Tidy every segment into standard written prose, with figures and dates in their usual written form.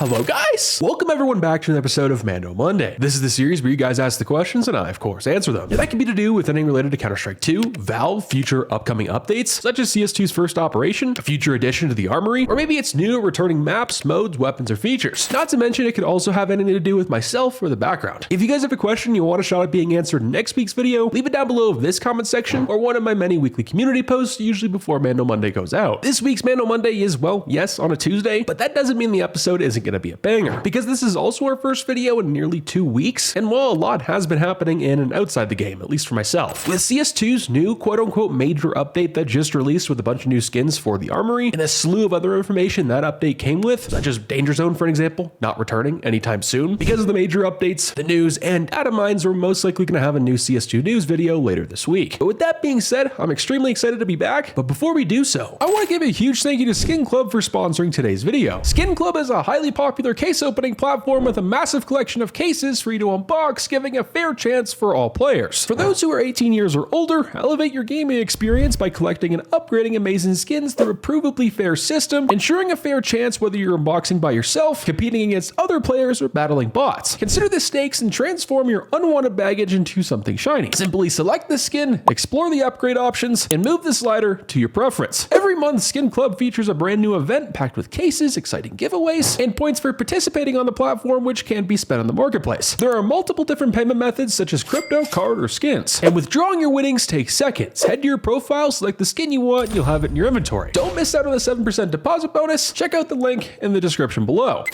Hello guys! Welcome everyone back to an episode of Mando Monday. This is the series where you guys ask the questions and I, of course, answer them. And that can be to do with anything related to Counter-Strike 2, Valve, future upcoming updates, such as CS2's first operation, a future addition to the Armory, or maybe it's new or returning maps, modes, weapons, or features. Not to mention it could also have anything to do with myself or the background. If you guys have a question you want a shot at being answered in next week's video, leave it down below this comment section or one of my many weekly community posts, usually before Mando Monday goes out. This week's Mando Monday is, well, yes, on a Tuesday, but that doesn't mean the episode isn't going to be a banger, because this is also our first video in nearly 2 weeks, and while a lot has been happening in and outside the game, at least for myself. With CS2's new quote-unquote major update that just released with a bunch of new skins for the Armory, and a slew of other information that update came with, such as Danger Zone, for an example, not returning anytime soon. Because of the major updates, the news, and data mines, we're most likely going to have a new CS2 news video later this week. But with that being said, I'm extremely excited to be back, but before we do so, I want to give a huge thank you to Skin Club for sponsoring today's video. Skin Club is a highly popular case opening platform with a massive collection of cases for you to unbox, giving a fair chance for all players. For those who are 18 years or older, elevate your gaming experience by collecting and upgrading amazing skins through a provably fair system, ensuring a fair chance whether you're unboxing by yourself, competing against other players, or battling bots. Consider the stakes and transform your unwanted baggage into something shiny. Simply select the skin, explore the upgrade options, and move the slider to your preference. Every month, Skin Club features a brand new event packed with cases, exciting giveaways, and points for participating on the platform, which can be spent on the marketplace. There are multiple different payment methods such as crypto, card, or skins. And withdrawing your winnings takes seconds. Head to your profile, select the skin you want, and you'll have it in your inventory. Don't miss out on the 7% deposit bonus. Check out the link in the description below.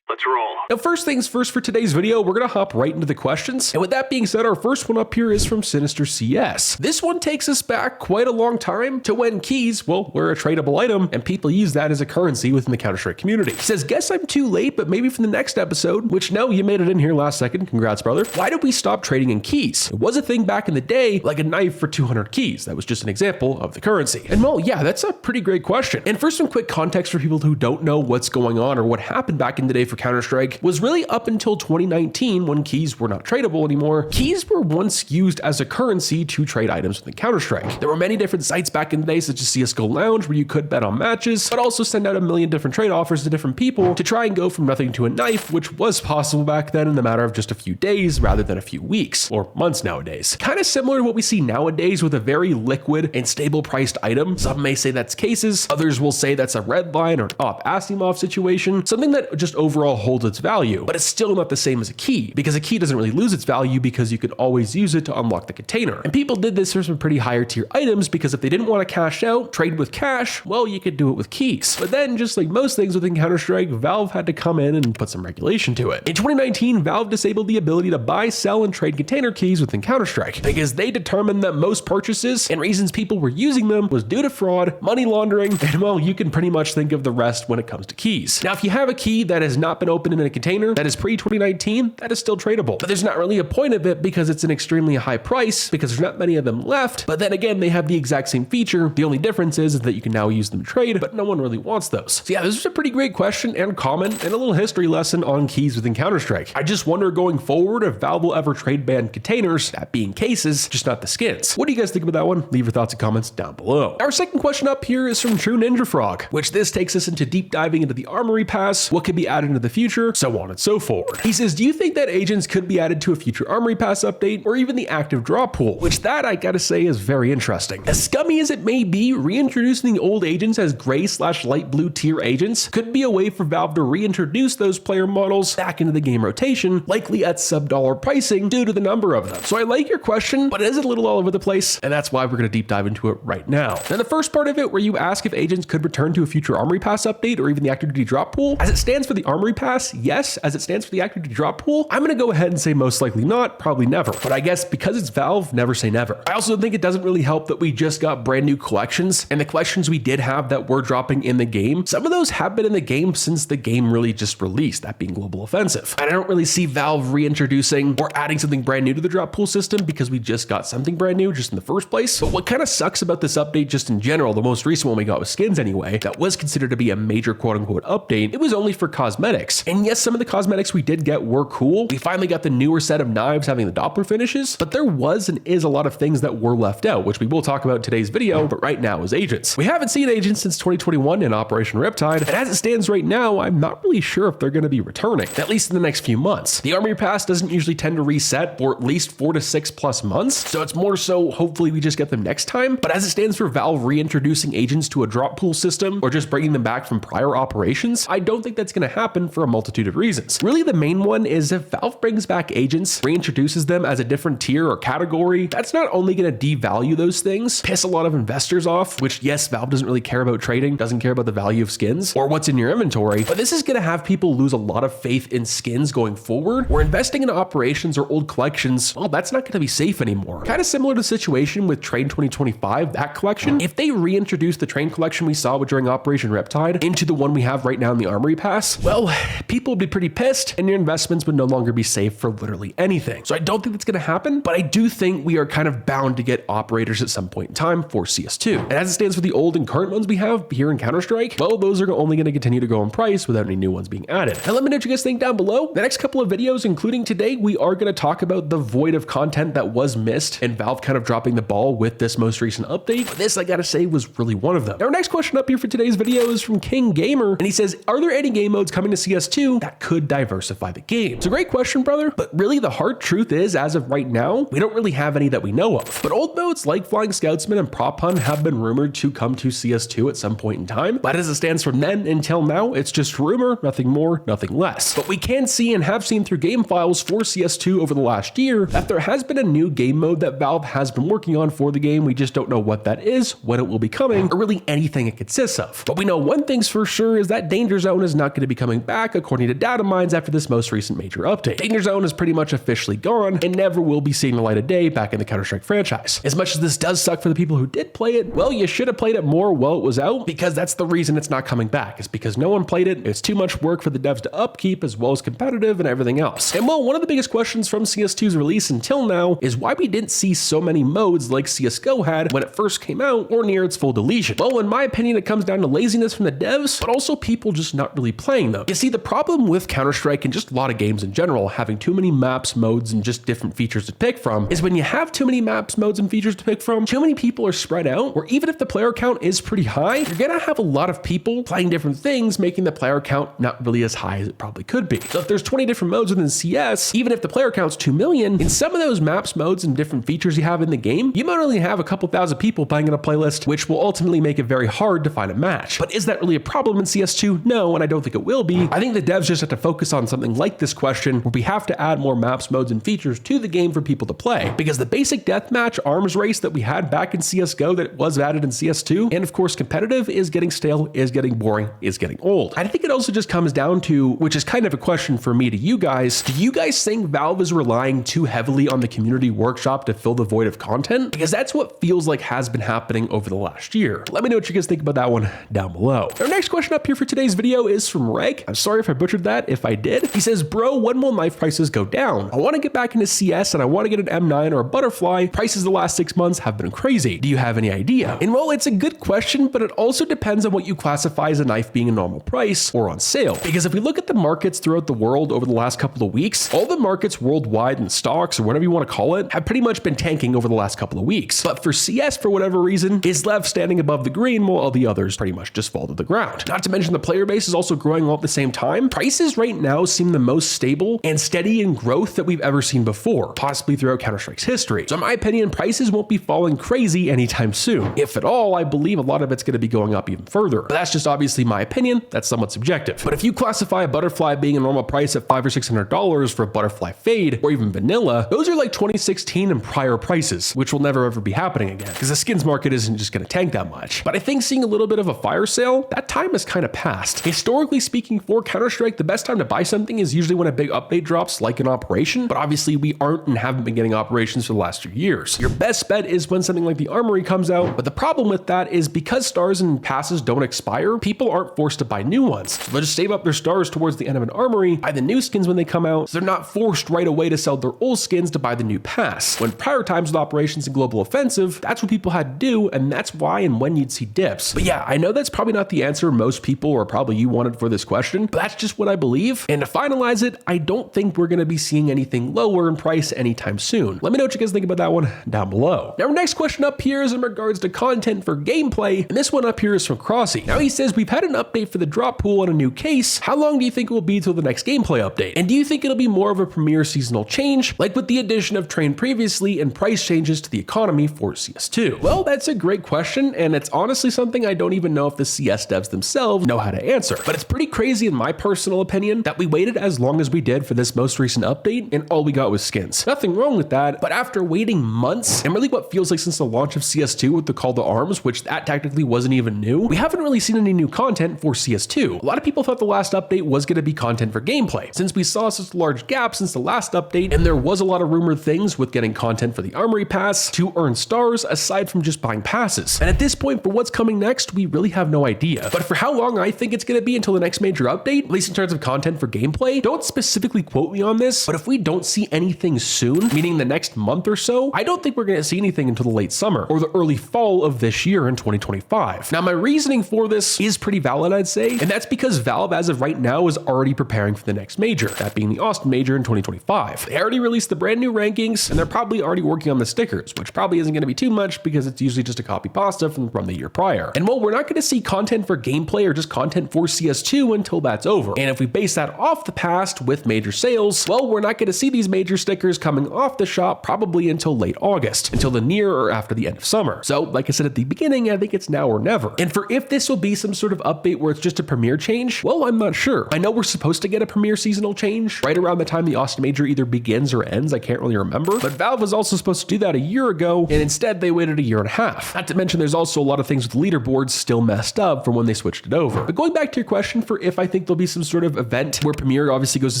Let's roll. Now, first things first, for today's video, we're going to hop right into the questions. And with that being said, our first one up here is from Sinister CS. This one takes us back quite a long time to when keys, well, were a tradable item, and people use that as a currency within the Counter-Strike community. He says, guess I'm too late, but maybe for the next episode, which no, you made it in here last second. Congrats, brother. Why did we stop trading in keys? It was a thing back in the day, like a knife for 200 keys. That was just an example of the currency. And well, yeah, that's a pretty great question. And for some quick context for people who don't know what's going on or what happened back in the day for Counter-Strike, was really up until 2019 when keys were not tradable anymore. Keys were once used as a currency to trade items within Counter-Strike. There were many different sites back in the day, such as CSGO Lounge, where you could bet on matches, but also send out a million different trade offers to different people to try and go from nothing to a knife, which was possible back then in the matter of just a few days rather than a few weeks or months nowadays. Kind of similar to what we see nowadays with a very liquid and stable priced item. Some may say that's cases, others will say that's a red line or top Asimov situation, something that just overall holds its value, but it's still not the same as a key, because a key doesn't really lose its value because you can always use it to unlock the container. And people did this for some pretty higher tier items because if they didn't want to cash out, trade with cash, well, you could do it with keys. But then, just like most things within Counter-Strike, Valve had to come in and put some regulation to it. In 2019, Valve disabled the ability to buy, sell, and trade container keys within Counter-Strike because they determined that most purchases and reasons people were using them was due to fraud, money laundering, and well, you can pretty much think of the rest when it comes to keys. Now, if you have a key that has not been opened in a container that is pre-2019, that is still tradable. But there's not really a point of it because it's an extremely high price because there's not many of them left. But then again, they have the exact same feature. The only difference is that you can now use them to trade, but no one really wants those. So yeah, this was a pretty great question and comment and a little history lesson on keys within Counter-Strike. I just wonder going forward if Valve will ever trade ban containers, that being cases, just not the skins. What do you guys think about that one? Leave your thoughts and comments down below. Our second question up here is from True Ninja Frog, which this takes us into deep diving into the Armory Pass, what could be added into the future, so on and so forth. He says, do you think that agents could be added to a future Armory Pass update or even the active draw pool? Which that I gotta say is very interesting. As scummy as it may be, reintroducing the old agents as gray/light blue tier agents could be a way for Valve to reintroduce those player models back into the game rotation, likely at sub-dollar pricing due to the number of them. So I like your question, but it is a little all over the place, and that's why we're gonna deep dive into it right now. Now, the first part of it, where you ask if agents could return to a future Armory Pass update or even the active duty drop pool, as it stands for the Armory Pass, yes. As it stands for the active duty drop pool, I'm gonna go ahead and say most likely not, probably never. But I guess because it's Valve, never say never. I also think it doesn't really help that we just got brand new collections, and the collections we did have that were dropping in the game, some of those have been in the game since the game really just released, that being Global Offensive. And I don't really see Valve reintroducing or adding something brand new to the drop pool system because we just got something brand new just in the first place. But what kind of sucks about this update just in general, the most recent one we got with skins anyway, that was considered to be a major quote unquote update, it was only for cosmetic. cosmetics. And yes, some of the cosmetics we did get were cool. We finally got the newer set of knives having the Doppler finishes, but there was and is a lot of things that were left out, which we will talk about in today's video, but right now is agents. We haven't seen agents since 2021 in Operation Riptide, and as it stands right now, I'm not really sure if they're going to be returning, at least in the next few months. The Armory Pass doesn't usually tend to reset for at least 4 to 6 plus months, so it's more so hopefully we just get them next time. But as it stands for Valve reintroducing agents to a drop pool system or just bringing them back from prior operations, I don't think that's going to happen for a multitude of reasons. Really, the main one is if Valve brings back agents, reintroduces them as a different tier or category, that's not only going to devalue those things, piss a lot of investors off, which yes, Valve doesn't really care about trading, doesn't care about the value of skins or what's in your inventory, but this is going to have people lose a lot of faith in skins going forward. We're investing in operations or old collections, well, that's not going to be safe anymore. Kind of similar to the situation with Train 2025, that collection. If they reintroduce the Train collection we saw during Operation Riptide into the one we have right now in the Armory Pass, well, people would be pretty pissed and your investments would no longer be safe for literally anything. So I don't think that's going to happen, but I do think we are kind of bound to get operators at some point in time for CS2. And as it stands for the old and current ones we have here in Counter-Strike, well, those are only going to continue to go in price without any new ones being added. Now let me know what you guys think down below. The next couple of videos, including today, we are going to talk about the void of content that was missed and Valve kind of dropping the ball with this most recent update. But this, I gotta say, was really one of them. Now, our next question up here for today's video is from King Gamer, and he says, are there any game modes coming to CS2 that could diversify the game? It's a great question, brother, but really the hard truth is, as of right now, we don't really have any that we know of. But old modes like Flying Scoutsman and Prop Hunt have been rumored to come to CS2 at some point in time, but as it stands from then until now, it's just rumor, nothing more, nothing less. But we can see and have seen through game files for CS2 over the last year that there has been a new game mode that Valve has been working on for the game. We just don't know what that is, when it will be coming, or really anything it consists of. But we know one thing's for sure is that Danger Zone is not going to be coming back according to data mines after this most recent major update. Danger Zone is pretty much officially gone and never will be seeing the light of day back in the Counter-Strike franchise. As much as this does suck for the people who did play it, well, you should have played it more while it was out, because that's the reason it's not coming back. It's because no one played it. It's too much work for the devs to upkeep as well as competitive and everything else. And well, one of the biggest questions from CS2's release until now is why we didn't see so many modes like CSGO had when it first came out or near its full deletion. Well, in my opinion, it comes down to laziness from the devs, but also people just not really playing them. You see, the problem with Counter-Strike and just a lot of games in general having too many maps, modes, and just different features to pick from is when you have too many maps, modes, and features to pick from, too many people are spread out, or even if the player count is pretty high, you're gonna have a lot of people playing different things, making the player count not really as high as it probably could be. So if there's 20 different modes within CS, even if the player count's 2 million, in some of those maps, modes, and different features you have in the game, you might only have a couple thousand people playing in a playlist, which will ultimately make it very hard to find a match. But is that really a problem in CS2? No, and I don't think it will be. I think the devs just have to focus on something like this question, where we have to add more maps, modes, and features to the game for people to play. Because the basic deathmatch arms race that we had back in CSGO that was added in CS2, and of course competitive, is getting stale, is getting boring, is getting old. I think it also just comes down to, which is kind of a question for me to you guys, do you guys think Valve is relying too heavily on the community workshop to fill the void of content? Because that's what feels like has been happening over the last year. Let me know what you guys think about that one down below. Our next question up here for today's video is from Reg. I'm sorry if I butchered that. If I did, he says, bro, when will knife prices go down? I want to get back into CS and I want to get an M9 or a butterfly. Prices the last 6 months have been crazy. Do you have any idea? And well, it's a good question, but it also depends on what you classify as a knife being a normal price or on sale. Because if we look at the markets throughout the world over the last couple of weeks, all the markets worldwide and stocks or whatever you want to call it have pretty much been tanking over the last couple of weeks. But for CS, for whatever reason, is left standing above the green while all the others pretty much just fall to the ground. Not to mention the player base is also growing all at the same time. Prices right now seem the most stable and steady in growth that we've ever seen before, possibly throughout Counter-Strike's history. So in my opinion, prices won't be falling crazy anytime soon. If at all, I believe a lot of it's going to be going up even further. But that's just obviously my opinion. That's somewhat subjective. But if you classify a butterfly being a normal price at $500 or $600 for a butterfly fade, or even vanilla, those are like 2016 and prior prices, which will never ever be happening again, because the skins market isn't just going to tank that much. But I think seeing a little bit of a fire sale, that time has kind of passed. Historically speaking, for Counter-Strike, the best time to buy something is usually when a big update drops, like an operation, but obviously we aren't and haven't been getting operations for the last 2 years. Your best bet is when something like the Armory comes out, but the problem with that is because stars and passes don't expire, people aren't forced to buy new ones. So they'll just save up their stars towards the end of an Armory, buy the new skins when they come out, so they're not forced right away to sell their old skins to buy the new pass. When prior times with operations and global offensive, that's what people had to do, and that's why and when you'd see dips. But yeah, I know that's probably not the answer most people, or probably you, wanted for this question, but that's just what I believe. And to finalize it, I don't think we're going to be seeing anything lower in price anytime soon. Let me know what you guys think about that one down below. Now, our next question up here is in regards to content for gameplay, and this one up here is from Crossy. Now he says, we've had an update for the drop pool on a new case. How long do you think it will be till the next gameplay update? And do you think it'll be more of a premier seasonal change, like with the addition of train previously and price changes to the economy for CS2? Well, that's a great question, and it's honestly something I don't even know if the CS devs themselves know how to answer. But it's pretty crazy in my personal opinion that we waited as long as we did for this most recent update, and all we got was skins. Nothing wrong with that, but after waiting months, and really what feels like since the launch of CS2 with the Call to Arms, which that technically wasn't even new, we haven't really seen any new content for CS2. A lot of people thought the last update was going to be content for gameplay, since we saw such a large gap since the last update, and there was a lot of rumored things with getting content for the Amory pass to earn stars aside from just buying passes. And at this point, for what's coming next, we really have no idea. But for how long I think it's going to be until the next major update, at least in terms of content for gameplay, don't specifically quote me on this, but if we don't see anything soon, meaning the next month or so, I don't think we're going to see anything until the late summer or the early fall of this year in 2025. Now, my reasoning for this is pretty valid, I'd say, and that's because Valve, as of right now, is already preparing for the next major, that being the Austin major in 2025. They already released the brand new rankings, and they're probably already working on the stickers, which probably isn't going to be too much because it's usually just a copy pasta from the year prior. And while we're not going to see content for gameplay or just content for CS2 until that's over, and if we base that off the past with major sales, well, we're not going to see these major stickers coming off the shop probably until late August, until the near or after the end of summer. So, like I said at the beginning, I think it's now or never. And for if this will be some sort of update where it's just a premiere change, well, I'm not sure. I know we're supposed to get a premiere seasonal change right around the time the Austin major either begins or ends. I can't really remember, but Valve was also supposed to do that a year ago, and instead they waited a year and a half. Not to mention there's also a lot of things with leaderboards still messed up from when they switched it over. But going back to your question for if I think there'll be some sort of event where premiere obviously goes to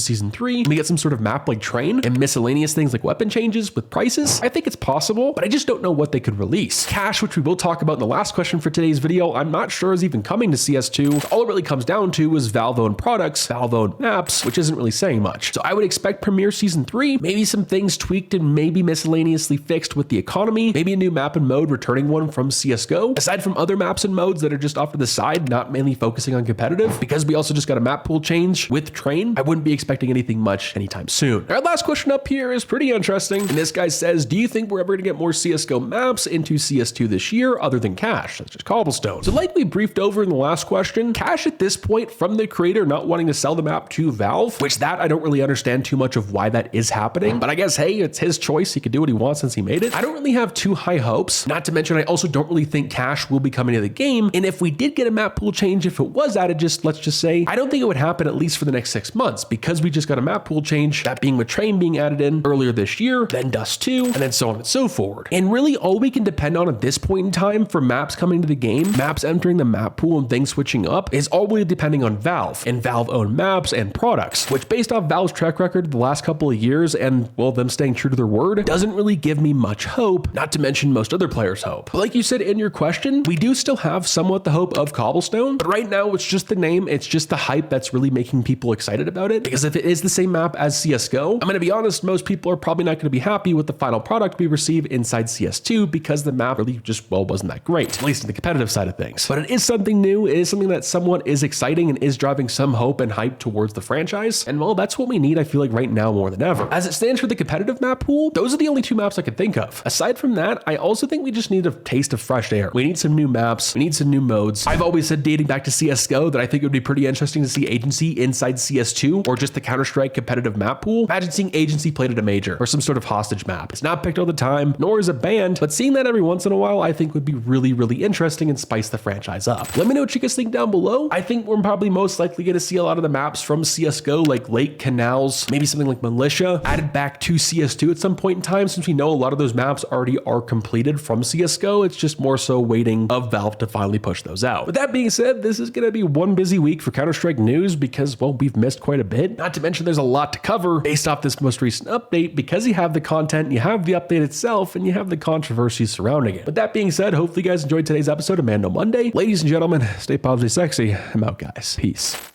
season 3, and we get some sort of map like train and miscellaneous things like weapon changes with prices, I think it's possible, but I just don't know what they could release. Cash, which we will talk about in the last question for today's video, I'm not sure is even coming to CS2. All it really comes down to is Valve-owned products, Valve-owned maps, which isn't really saying much. So I would expect premiere season 3, maybe some things tweaked and maybe miscellaneously fixed with the economy, maybe a new map and mode, returning one from CSGO, aside from other maps and modes that are just off to the side, not mainly focusing on competitive, because we also just got a map pool change with train. I wouldn't be expecting anything much anytime soon. Our last question up here is pretty interesting, and this guy says, do you think we're ever going to get more CSGO maps into CS2 this year other than Cash, such as Cobblestone? So like we briefed over in the last question, Cash at this point, from the creator not wanting to sell the map to Valve, which that I don't really understand too much of why that is happening, but I guess, hey, it's his choice. He can do what he wants since he made it. I don't really have too high hopes. Not to mention, I also don't really think Cash will be coming to the game, and if we did get a map pool change, if it was added, let's just say, I don't think it would happen at least for the next 6 months, because we just got a map pool change, that being with Train being added in earlier this year, then Dust 2, and then so on and so forth. And really all we can depend on at this point in time for maps coming to the game, maps entering the map pool and things switching up, is all really depending on Valve and Valve-owned maps and products, which based off Valve's track record the last couple of years and, well, them staying true to their word, doesn't really give me much hope, not to mention most other players' hope. But like you said in your question, we do still have somewhat the hope of Cobblestone, but right now it's just the name, it's just the hype that's really making people excited about it, because if it is the same map as CSGO, I'm going to be honest, most people are probably not going to be happy with the final product we receive inside CS2 because the map really just, well, wasn't that great, at least in the competitive side of things. But it is something new, it is something that somewhat is exciting and is driving some hope and hype towards the franchise, and well, that's what we need, I feel like, right now more than ever. As it stands for the competitive map pool, those are the only 2 maps I could think of. Aside from that, I also think we just need a taste of fresh air. We need some new maps, we need some new modes. I've always said, dating back to CSGO, that I think it would be pretty interesting to see Agency inside CS2 or just the Counter-Strike competitive map pool. Imagine seeing Agency played at a major or some sort of hostage map. It's not picked all the time, nor is it banned, but seeing that every once in a while I think would be really, really interesting and spice the franchise up. Let me know what you guys think down below. I think we're probably most likely going to see a lot of the maps from CSGO, like Lake, Canals, maybe something like Militia, added back to CS2 at some point in time, since we know a lot of those maps already are completed from CSGO. It's just more so waiting of Valve to finally push those out. With that being said, this is going to be one busy week for Counter-Strike news because, well, we've missed quite a bit. Not to mention there's a lot to cover based off this most recent update, because you have the content, you have the update itself, and you have the controversies surrounding it. With that being said, hopefully you guys enjoyed today's episode of Mando Monday. Ladies and gentlemen, stay positively sexy. I'm out, guys. Peace.